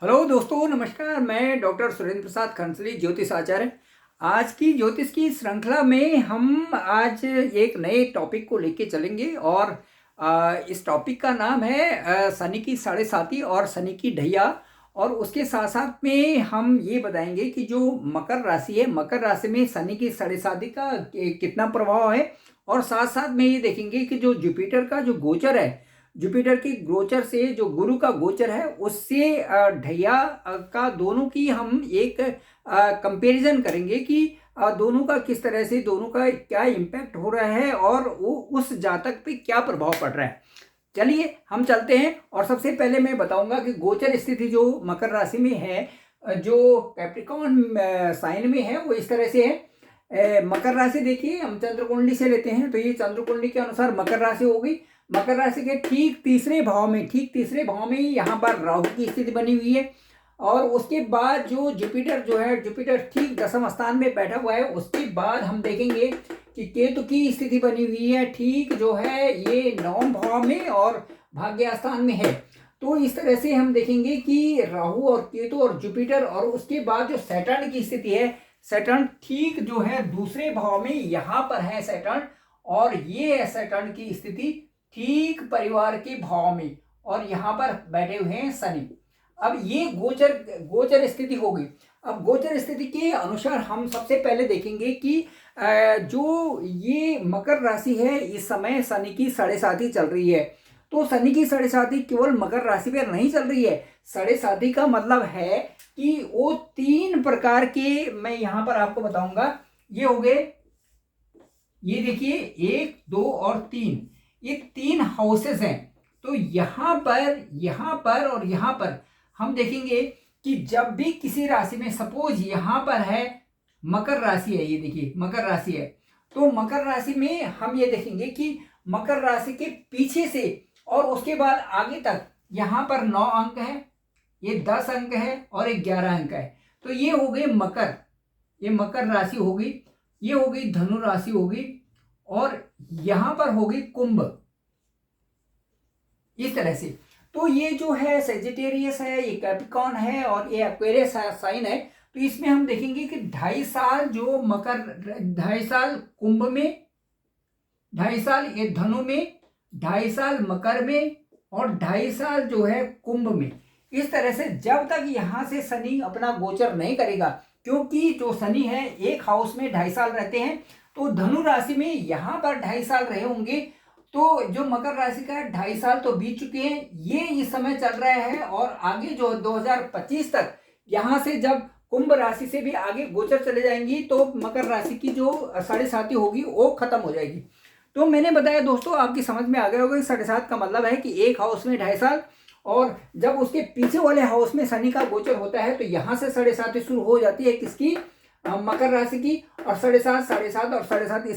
Hello दोस्तों, नमस्कार। मैं डॉक्टर सुरेंद्र प्रसाद खंसली, ज्योतिष आचार्य। आज की ज्योतिष की श्रृंखला में हम आज एक नए टॉपिक को लेके चलेंगे और इस टॉपिक का नाम है शनि की साढ़े साती और शनि की ढैया। और उसके साथ साथ में हम ये बताएंगे कि जो मकर राशि है, मकर राशि में शनि की साढ़े साती का कितना प्रभाव है। और साथ साथ में ये देखेंगे कि जो जुपिटर का जो गोचर है, जुपिटर की गोचर से जो गुरु का गोचर है उससे ढैया का दोनों की हम एक कंपैरिजन करेंगे कि दोनों का किस तरह से, दोनों का क्या इम्पैक्ट हो रहा है और वो उस जातक पे क्या प्रभाव पड़ रहा है। चलिए हम चलते हैं। और सबसे पहले मैं बताऊंगा कि गोचर स्थिति जो मकर राशि में है, जो कैप्रिकॉर्न साइन में है, वो इस तरह से है। मकर राशि देखिए, हम चंद्र कुंडली से लेते हैं तो ये चंद्र कुंडली के अनुसार मकर राशि हो गई। मकर राशि के ठीक तीसरे भाव में यहाँ पर राहु की स्थिति बनी हुई है। और उसके बाद जो जुपिटर जुपिटर ठीक दसम स्थान में बैठा हुआ है। उसके बाद हम देखेंगे कि केतु की स्थिति बनी हुई है, ठीक जो है ये नवम भाव में और भाग्य स्थान में है। तो इस तरह से हम देखेंगे कि राहु और केतु और जुपिटर, और उसके बाद जो सैटर्न की स्थिति है, सैटर्न ठीक जो है दूसरे भाव में यहाँ पर है सैटर्न, और ये है सैटर्न की स्थिति ठीक परिवार के भाव में, और यहाँ पर बैठे हुए हैं शनि। अब ये गोचर स्थिति होगी। अब गोचर स्थिति के अनुसार हम सबसे पहले देखेंगे कि जो ये मकर राशि है, इस समय शनि की साढ़े साती चल रही है। तो शनि की साढ़े साती केवल मकर राशि पर नहीं चल रही है। साढ़े साती का मतलब है कि वो तीन प्रकार के, मैं यहाँ पर आपको बताऊंगा। ये हो गए, ये देखिए 1, 2 और 3, ये 3 हाउसेस हैं। तो यहाँ पर और यहाँ पर हम देखेंगे कि जब भी किसी राशि में, सपोज यहाँ पर है मकर राशि है, ये देखिए मकर राशि है, तो मकर राशि में हम ये देखेंगे कि मकर राशि के पीछे से और उसके बाद आगे तक यहाँ पर 9 अंक है, ये 10 अंक है और एक 11 अंक है। तो ये हो गए मकर, ये मकर राशि होगी, ये हो गई धनु राशि होगी, और यहां पर होगी कुंभ, इस तरह से। तो ये जो है सेजिटेरियस है, ये कैप्रिकॉर्न है और ये एक्वेरियस साइन है। तो इसमें हम देखेंगे कि 2.5 साल जो मकर, 2.5 साल कुंभ में, 2.5 साल ये धनु में, 2.5 साल मकर में, और 2.5 साल जो है कुंभ में। इस तरह से जब तक यहां से शनि अपना गोचर नहीं करेगा, क्योंकि जो शनि है एक हाउस में 2.5 साल रहते हैं, तो धनु राशि में यहाँ पर 2.5 साल रहे होंगे। तो जो मकर राशि का 2.5 साल तो बीत चुके हैं, ये इस समय चल रहा है। और आगे जो 2025 तक यहाँ से जब कुंभ राशि से भी आगे गोचर चले जाएंगी, तो मकर राशि की जो साढ़े साती होगी वो खत्म हो जाएगी। तो मैंने बताया दोस्तों, आपकी समझ में आ गया होगा कि साढ़े सात का मतलब है कि एक हाउस में 2.5 साल, और जब उसके पीछे वाले हाउस में शनि का गोचर होता है तो यहाँ से साढ़े साती शुरू हो जाती है किसकी, मकर राशि की। और साढ़े सात और साढ़े सात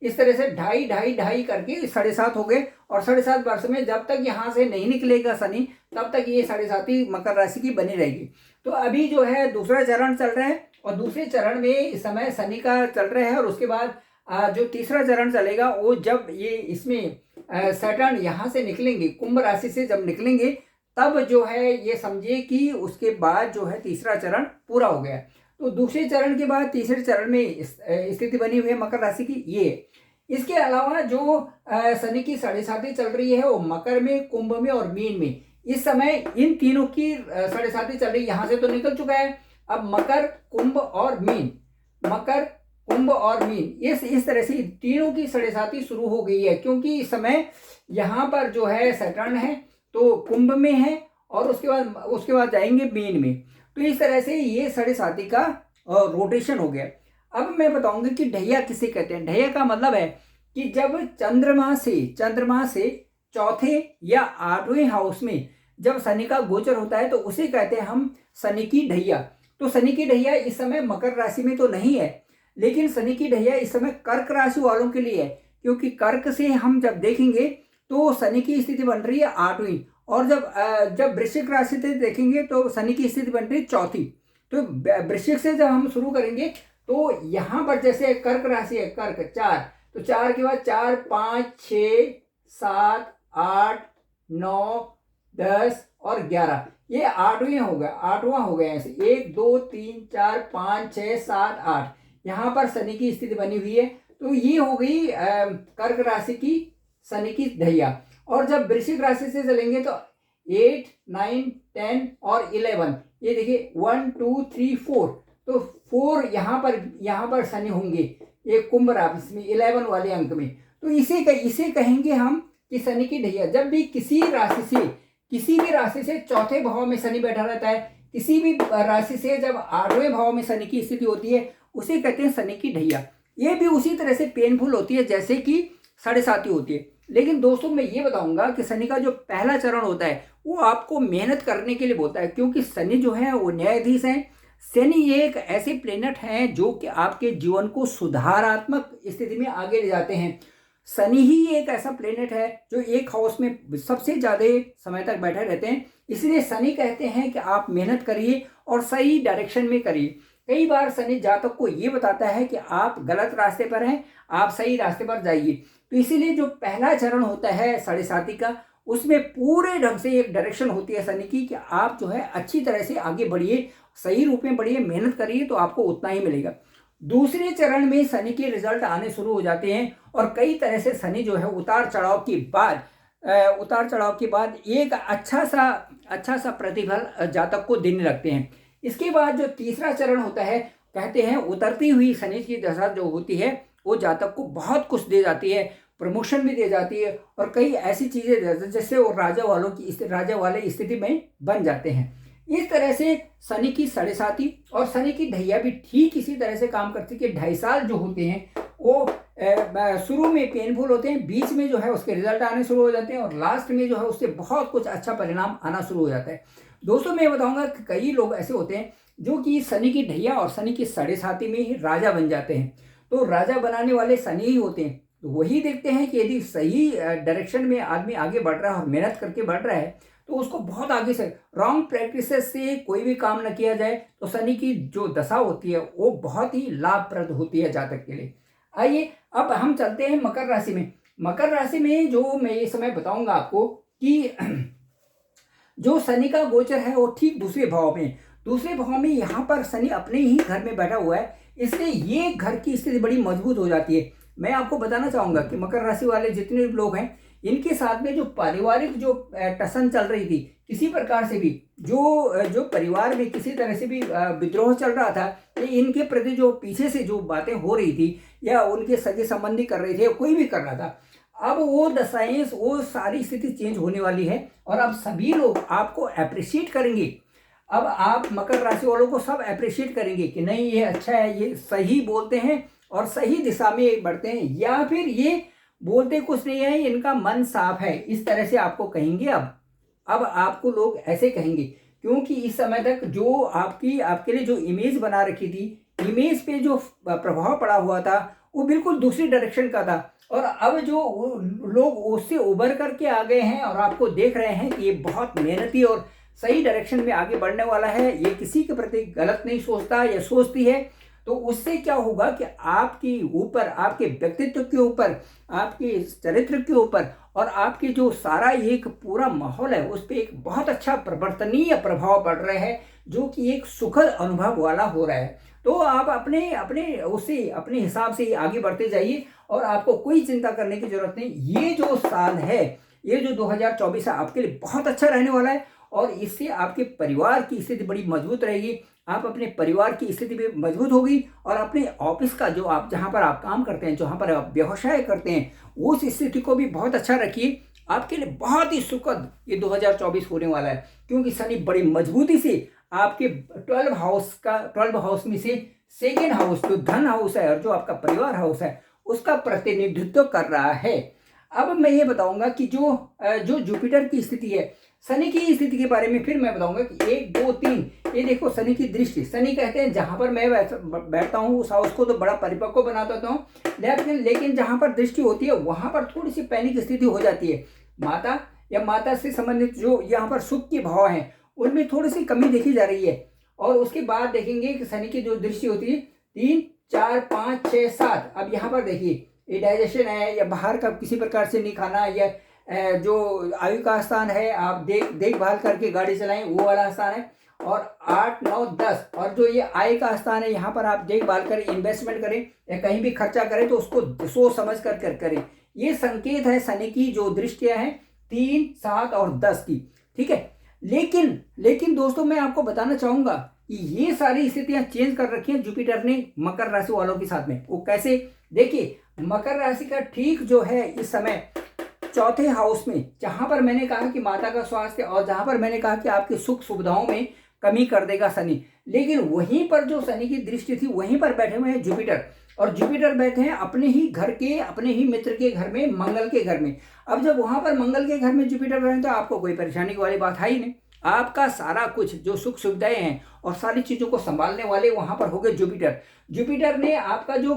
इस तरह से ढाई करके 7.5 हो गए। और 7.5 वर्ष में जब तक यहाँ से नहीं निकलेगा शनि, तब तक ये साढ़े साती मकर राशि की बनी रहेगी। तो अभी जो है दूसरा चरण चल रहा है, और दूसरे चरण में इस समय शनि का चल रहा है। और उसके बाद जो तीसरा चरण चलेगा, वो जब ये इसमें सैटर्न यहाँ से निकलेंगे, कुंभ राशि से जब निकलेंगे, तब जो है ये समझिए कि उसके बाद जो है तीसरा चरण पूरा हो गया। तो दूसरे चरण के बाद तीसरे चरण में स्थिति बनी हुई है मकर राशि की, ये। इसके अलावा जो शनि की साढ़े साती चल रही है वो मकर में, कुंभ में और मीन में। इस समय इन तीनों की साढ़े साती चल रही है, यहाँ से तो निकल चुका है। अब मकर, कुंभ और मीन, मकर, कुंभ और मीन, इस तरह से तीनों की साढ़े साती शुरू हो गई है। क्योंकि इस समय यहाँ पर जो है सैटर्न है तो कुंभ में है, और उसके बाद जाएंगे मीन में। तो इस तरह से ये साढ़े साती का रोटेशन हो गया। अब मैं बताऊंगी कि ढैया किसे कहते हैं। ढैया का मतलब है कि जब चंद्रमा से चौथे या 8वें हाउस में जब शनि का गोचर होता है, तो उसे कहते हैं हम शनि की ढैया। तो शनि की ढैया इस समय मकर राशि में तो नहीं है, लेकिन शनि की ढैया इस समय कर्क राशि वालों के लिए है। क्योंकि कर्क से हम जब देखेंगे तो शनि की स्थिति बन रही है 8वीं, और जब वृश्चिक राशि से देखेंगे तो शनि की स्थिति बन रही है 4थी। तो वृश्चिक से जब हम शुरू करेंगे तो यहाँ पर जैसे कर्क राशि है, कर्क 4, तो 4 के बाद 4, 5, 6, 7, 8, 9, 10 और 11, ये आठवां हो गया ऐसे 1 2 3 4 5 6 7 8 यहाँ पर शनि की स्थिति बनी हुई है। तो ये हो गई कर्क राशि की शनि की ढैया। और जब वृश्चिक राशि से चलेंगे तो 8 9 10 और 11, ये देखिए 1 2 3 4, तो 4 यहाँ पर शनि होंगे ये कुंभ राशि में 11 वाले अंक में। तो इसे कहेंगे हम कि शनि की ढैया। जब भी किसी भी राशि से चौथे भाव में शनि बैठा रहता है, किसी भी राशि से जब 8वें भाव में शनि की स्थिति होती है, उसे कहते हैं शनि की ढैया। ये भी उसी तरह से पेनफुल होती है जैसे कि साढ़े साती होती है। लेकिन दोस्तों मैं ये बताऊंगा कि शनि का जो पहला चरण होता है वो आपको मेहनत करने के लिए बोलता है, क्योंकि शनि जो है वो न्यायाधीश है। शनि एक ऐसे प्लेनेट हैं जो कि आपके जीवन को सुधारात्मक स्थिति में आगे ले जाते हैं। शनि ही एक ऐसा प्लेनेट है जो एक हाउस में सबसे ज़्यादा समय तक बैठे रहते हैं। इसलिए शनि कहते हैं कि आप मेहनत करिए और सही डायरेक्शन में करिए। कई बार शनि जातक को ये बताता है कि आप गलत रास्ते पर हैं, आप सही रास्ते पर जाइए। तो इसीलिए जो पहला चरण होता है साढ़े साती का, उसमें पूरे ढंग से एक डायरेक्शन होती है शनि की कि आप जो है अच्छी तरह से आगे बढ़िए, सही रूप में बढ़िए, मेहनत करिए तो आपको उतना ही मिलेगा। दूसरे चरण में शनि के रिजल्ट आने शुरू हो जाते हैं और कई तरह से शनि जो है उतार चढ़ाव के बाद एक अच्छा सा प्रतिफल जातक को देने लगते हैं। इसके बाद जो तीसरा चरण होता है, कहते हैं उतरती हुई शनि की दशा जो होती है वो जातक को बहुत कुछ दे जाती है, प्रमोशन भी दे जाती है और कई ऐसी चीज़ें जैसे वो राजा वाले स्थिति में बन जाते हैं। इस तरह से शनि की साढ़े साती और शनि की ढैया भी ठीक इसी तरह से काम करती है कि 2.5 साल जो होते हैं वो शुरू में पेनफुल होते हैं, बीच में जो है उसके रिजल्ट आने शुरू हो जाते हैं और लास्ट में जो है उससे बहुत कुछ अच्छा परिणाम आना शुरू हो जाता है। दोस्तों मैं बताऊंगा कि कई लोग ऐसे होते हैं जो कि शनि की ढैया और शनि की साढ़े साती में ही राजा बन जाते हैं। तो राजा बनाने वाले शनि ही होते हैं। तो वही देखते हैं कि यदि सही डायरेक्शन में आदमी आगे बढ़ रहा है और मेहनत करके बढ़ रहा है तो उसको बहुत आगे से, रॉन्ग प्रैक्टिसेस से कोई भी काम न किया जाए तो शनि की जो दशा होती है वो बहुत ही लाभप्रद होती है जातक के लिए। आइए अब हम चलते हैं मकर राशि में। मकर राशि में जो मैं ये समय बताऊंगा आपको कि जो शनि का गोचर है वो ठीक दूसरे भाव में यहाँ पर शनि अपने ही घर में बैठा हुआ है, इसलिए ये घर की स्थिति बड़ी मजबूत हो जाती है। मैं आपको बताना चाहूंगा कि मकर राशि वाले जितने भी लोग हैं इनके साथ में जो पारिवारिक जो टसन चल रही थी, किसी प्रकार से भी जो परिवार में किसी तरह से भी विद्रोह चल रहा था, इनके प्रति जो पीछे से जो बातें हो रही थी या उनके सगे संबंधी कर रहे थे, कोई भी कर रहा था, अब वो दशाएं, वो सारी स्थिति चेंज होने वाली है और अब सभी लोग आपको अप्रिशिएट करेंगे। अब आप मकर राशि वालों को सब अप्रिशिएट करेंगे कि नहीं ये अच्छा है, ये सही बोलते हैं और सही दिशा में बढ़ते हैं, या फिर ये बोलते कुछ नहीं है, इनका मन साफ है, इस तरह से आपको कहेंगे। अब आपको लोग ऐसे कहेंगे क्योंकि इस समय तक जो आपके लिए जो इमेज बना रखी थी, इमेज पे जो प्रभाव पड़ा हुआ था वो बिल्कुल दूसरी डायरेक्शन का था और अब जो लोग उससे उभर करके आ गए हैं और आपको देख रहे हैं कि ये बहुत मेहनती और सही डायरेक्शन में आगे बढ़ने वाला है, ये किसी के प्रति गलत नहीं सोचता या सोचती है। तो उससे क्या होगा कि आपके ऊपर, आपके व्यक्तित्व के ऊपर, आपके चरित्र के ऊपर और आपके जो सारा एक पूरा माहौल है उस पर एक बहुत अच्छा परिवर्तनीय प्रभाव पड़ रहा है, जो कि एक सुखद अनुभव वाला हो रहा है। तो आप अपने हिसाब से आगे बढ़ते जाइए और आपको कोई चिंता करने की जरूरत नहीं। ये जो साल है, ये जो 2024 है आपके लिए बहुत अच्छा रहने वाला है और इससे आपके परिवार की स्थिति बड़ी मजबूत रहेगी। आप अपने परिवार की स्थिति भी मजबूत होगी और अपने ऑफिस का जो आप जहाँ पर आप काम करते हैं, जहाँ पर आप व्यवसाय करते हैं, उस स्थिति को भी बहुत अच्छा रखिए। आपके लिए बहुत ही सुखद ये 2024 होने वाला है, क्योंकि शनि बड़ी मजबूती से आपके 12 हाउस में से सेकेंड हाउस जो धन हाउस है और जो आपका परिवार हाउस है उसका प्रतिनिधित्व कर रहा है। अब मैं ये बताऊंगा कि जो जुपिटर की स्थिति है, शनि की स्थिति के बारे में फिर मैं बताऊंगा कि 1 2 3, ये देखो शनि की दृष्टि। शनि कहते हैं जहां पर मैं बैठता हूँ उस हाउस को तो बड़ा परिपक्व बना देता हूँ, लेकिन जहां पर दृष्टि होती है वहां पर थोड़ी सी पैनिक स्थिति हो जाती है। माता से संबंधित जो यहाँ पर सुख के भाव हैं उनमें थोड़ी सी कमी देखी जा रही है। और उसके बाद देखेंगे कि शनि की जो दृष्टि होती है 3 4 5 6 7, अब यहाँ पर देखिए ये डाइजेशन है या बाहर का किसी प्रकार से नहीं खाना या जो आयु का स्थान है, आप देखभाल करके गाड़ी चलाएं, वो वाला स्थान है। और 8, 9, 10 और जो ये आय का स्थान है, यहाँ पर आप देखभाल करें, इन्वेस्टमेंट करें या कहीं भी खर्चा करें तो उसको सोच समझ कर करें। ये संकेत है शनि की जो दृष्टियां हैं 3, 7 और 10 की, ठीक है। लेकिन दोस्तों मैं आपको बताना चाहूंगा कि ये सारी स्थितियां चेंज कर रखी हैं जुपिटर ने मकर राशि वालों के साथ में। वो कैसे? देखिए, मकर राशि का ठीक जो है इस समय चौथे हाउस में, जहां पर मैंने कहा कि माता का स्वास्थ्य और जहां पर मैंने कहा कि आपकी सुख सुविधाओं में कमी कर देगा शनि, लेकिन वहीं पर जो शनि की दृष्टि थी वहीं पर बैठे हुए हैं जुपिटर। और जुपिटर बैठे हैं अपने ही घर के, अपने ही मित्र के घर में, मंगल के घर में। अब जब वहां पर मंगल के घर में जुपिटर बैठे तो आपको कोई परेशानी वाली बात है ही नहीं। आपका सारा कुछ जो सुख सुविधाएं हैं और सारी चीजों को संभालने वाले वहां पर हो गए जुपिटर। जुपिटर ने आपका जो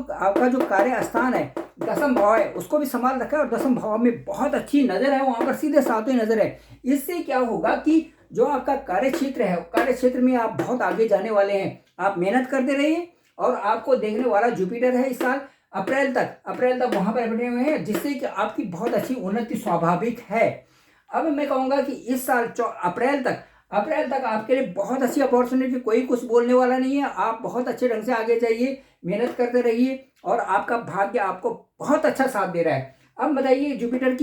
कार्य स्थान है, दसम भाव है, उसको भी संभाल रखा है और दसम भाव में बहुत अच्छी नजर है, वहां पर सीधे सातवें नजर है। इससे क्या होगा कि जो आपका कार्य क्षेत्र है, कार्य क्षेत्र में आप बहुत आगे जाने वाले हैं। आप मेहनत करते रहिए और आपको देखने वाला जुपिटर है इस साल अप्रैल तक वहां पर बैठे हुए हैं, जिससे कि आपकी बहुत अच्छी उन्नति स्वाभाविक है। अब मैं कहूंगा कि इस साल अप्रैल तक आपके लिए बहुत अच्छी अपॉर्चुनिटी, कोई कुछ बोलने वाला नहीं है। आप बहुत अच्छे ढंग से आगे जाइए, मेहनत करते रहिए और आपका भाग्य आपको बहुत अच्छा साथ दे रहा है। अब बताइए जुपिटर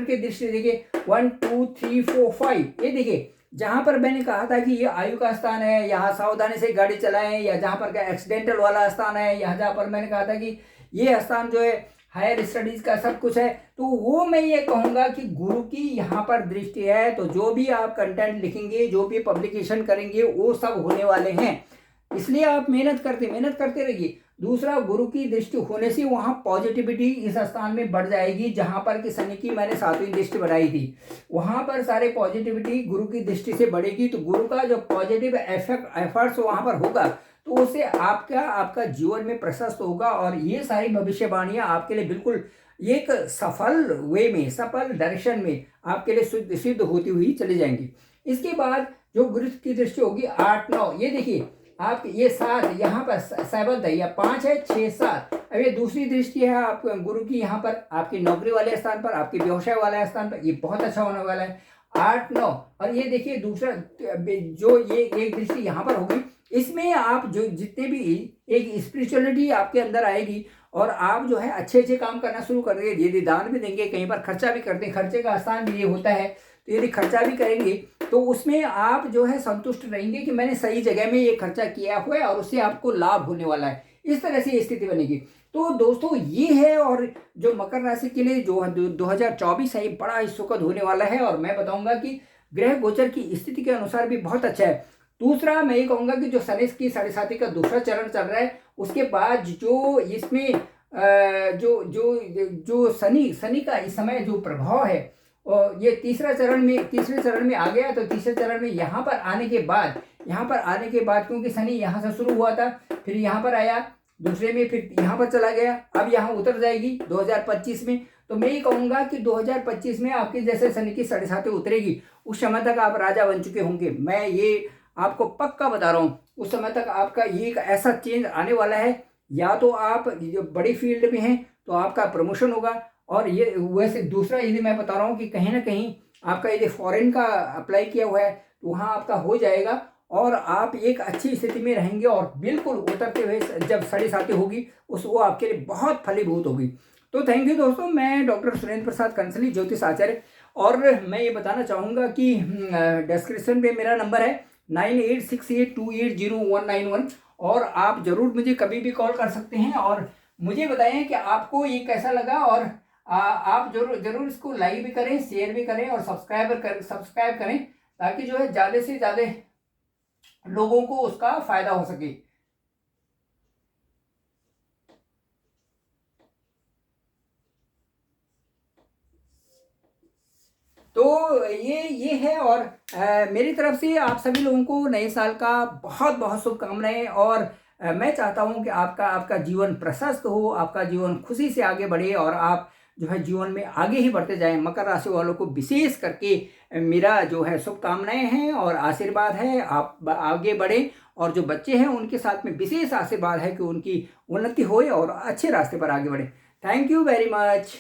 की दृष्टि देखिए 1, 2, 3, 4, 5, ये देखिए जहां पर मैंने कहा था कि ये आयु का स्थान है, यहाँ सावधानी से गाड़ी चलाएं, या जहां पर क्या एक्सीडेंटल वाला स्थान है, यहाँ जहां पर मैंने कहा था कि ये स्थान जो है हायर स्टडीज का सब कुछ है, तो वो मैं ये कहूंगा कि गुरु की यहाँ पर दृष्टि है। तो जो भी आप कंटेंट लिखेंगे, जो भी पब्लिकेशन करेंगे, वो सब होने वाले हैं। इसलिए आप मेहनत करते रहिए। दूसरा, गुरु की दृष्टि होने से वहां पॉजिटिविटी इस स्थान में बढ़ जाएगी। जहां पर कि शनि की मैंने 7वीं दृष्टि बनाई थी, वहां पर सारे पॉजिटिविटी गुरु की दृष्टि से बढ़ेगी। तो गुरु का जो पॉजिटिव एफर्ट्स वहां पर होगा तो उससे आपका जीवन में प्रशस्त होगा और ये सारी भविष्यवाणियां आपके लिए बिल्कुल एक सफल वे में, सफल डायरेक्शन में आपके लिए सिद्ध होती हुई चली जाएंगी। इसके बाद जो गुरु की दृष्टि होगी 8, 9, ये देखिए आप ये 7 यहाँ पर 7 है या 5 है, 6, 7। अब ये दूसरी दृष्टि है आप गुरु की यहाँ पर आपकी नौकरी वाले स्थान पर, आपके व्यवसाय वाले स्थान पर, ये बहुत अच्छा होने वाला है 8, 9। और ये देखिए दूसरा जो ये एक दृष्टि यहाँ पर होगी, इसमें आप जो जितने भी एक स्पिरिचुअलिटी आपके अंदर आएगी और आप जो है अच्छे काम करना शुरू कर देंगे। यदि दान भी देंगे, कहीं पर खर्चा भी करते हैं, खर्चे का स्थान भी ये होता है, तो यदि खर्चा भी करेंगे तो उसमें आप जो है संतुष्ट रहेंगे कि मैंने सही जगह में ये खर्चा किया हुआ है और उससे आपको लाभ होने वाला है। इस तरह से स्थिति बनेगी। तो दोस्तों ये है, और जो मकर राशि के लिए जो 2024 है ये बड़ा ही सुखद होने वाला है। और मैं बताऊंगा कि ग्रह गोचर की स्थिति के अनुसार भी बहुत अच्छा है। दूसरा मैं ये कहूंगा कि जो शनि की 7.5 का दूसरा चरण चल रहा है, उसके बाद जो इसमें जो शनि का इस समय जो प्रभाव है, और ये तीसरे चरण में आ गया। तो तीसरे चरण में यहाँ पर आने के बाद क्योंकि शनि यहाँ से शुरू हुआ था, फिर यहाँ पर आया, दूसरे में फिर यहाँ पर चला गया, अब यहाँ उतर जाएगी 2025 में। तो मैं ये कहूँगा कि 2025 में आपकी जैसे शनि की 7.5 उतरेगी, उस समय तक आप राजा बन चुके होंगे। मैं ये आपको पक्का बता रहा हूँ, उस समय तक आपका ये एक ऐसा चेंज आने वाला है। या तो आप जो बड़ी फील्ड में हैं तो आपका प्रमोशन होगा, और ये वैसे दूसरा यदि मैं बता रहा हूँ कि कहीं ना कहीं आपका यदि फॉरेन का अप्लाई किया हुआ है तो वहाँ आपका हो जाएगा और आप एक अच्छी स्थिति में रहेंगे। और बिल्कुल उतरते हुए जब 7.5 होगी वो आपके लिए बहुत फलीभूत होगी। तो थैंक यू दोस्तों, मैं डॉक्टर सुरेंद्र प्रसाद कंसली, ज्योतिष आचार्य। और मैं ये बताना चाहूँगा कि डिस्क्रिप्शन पे मेरा नंबर है 9868280191, और आप ज़रूर मुझे कभी भी कॉल कर सकते हैं और मुझे बताएं कि आपको ये कैसा लगा। और आप जरूर इसको लाइक भी करें, शेयर भी करें और सब्सक्राइब करें, ताकि जो है ज़्यादा से ज़्यादा लोगों को उसका फायदा हो सके। तो ये है। और मेरी तरफ से आप सभी लोगों को नए साल का बहुत बहुत शुभकामनाएं। और मैं चाहता हूं कि आपका जीवन प्रशस्त हो, आपका जीवन खुशी से आगे बढ़े और आप जो है जीवन में आगे ही बढ़ते जाएं। मकर राशि वालों को विशेष करके मेरा जो है शुभकामनाएं हैं और आशीर्वाद है, आप आगे बढ़ें। और जो बच्चे हैं उनके साथ में विशेष आशीर्वाद है कि उनकी उन्नति होए और अच्छे रास्ते पर आगे बढ़े। Thank you very much.